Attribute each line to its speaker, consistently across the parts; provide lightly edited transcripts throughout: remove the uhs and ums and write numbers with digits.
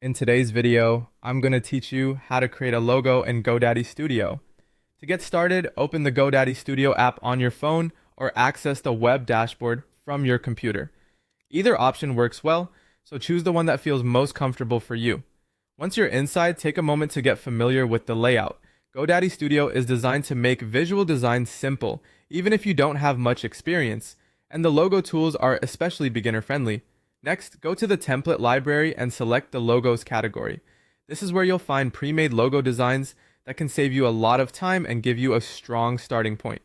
Speaker 1: In today's video, I'm going to teach you how to create a logo in GoDaddy Studio. To get started, open the GoDaddy Studio app on your phone or access the web dashboard from your computer. Either option works well, so choose the one that feels most comfortable for you. Once you're inside, take a moment to get familiar with the layout. GoDaddy Studio is designed to make visual design simple, even if you don't have much experience, and the logo tools are especially beginner-friendly. Next, go to the template library and select the logos category. This is where you'll find pre-made logo designs that can save you a lot of time and give you a strong starting point.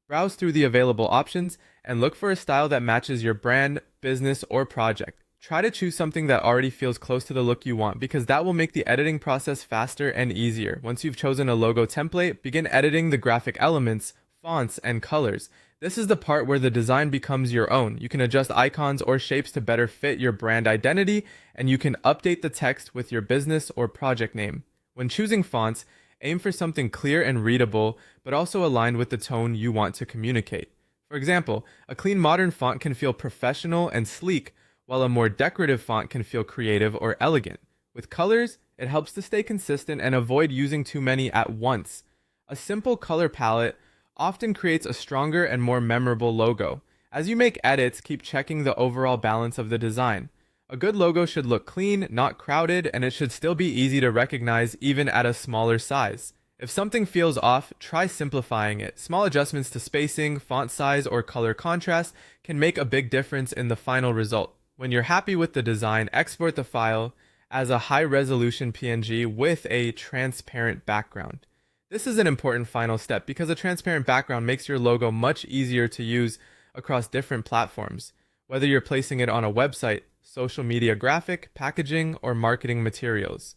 Speaker 1: Browse through the available options and look for a style that matches your brand, business, or project. Try to choose something that already feels close to the look you want because that will make the editing process faster and easier. Once you've chosen a logo template, begin editing the graphic elements, fonts, and colors. This is the part where the design becomes your own. You can adjust icons or shapes to better fit your brand identity, and you can update the text with your business or project name. When choosing fonts, aim for something clear and readable, but also aligned with the tone you want to communicate. For example, a clean modern font can feel professional and sleek, while a more decorative font can feel creative or elegant. With colors, it helps to stay consistent and avoid using too many at once. A simple color palette often creates a stronger and more memorable logo. As you make edits, keep checking the overall balance of the design. A good logo should look clean, not crowded, and it should still be easy to recognize even at a smaller size. If something feels off, try simplifying it. Small adjustments to spacing, font size, or color contrast can make a big difference in the final result. When you're happy with the design, export the file as a high-resolution PNG with a transparent background. This is an important final step because a transparent background makes your logo much easier to use across different platforms, whether you're placing it on a website, social media graphic, packaging, or marketing materials.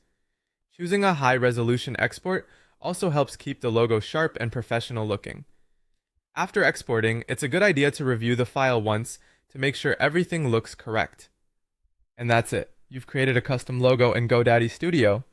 Speaker 1: Choosing a high-resolution export also helps keep the logo sharp and professional looking. After exporting, it's a good idea to review the file once to make sure everything looks correct. And that's it. You've created a custom logo in GoDaddy Studio.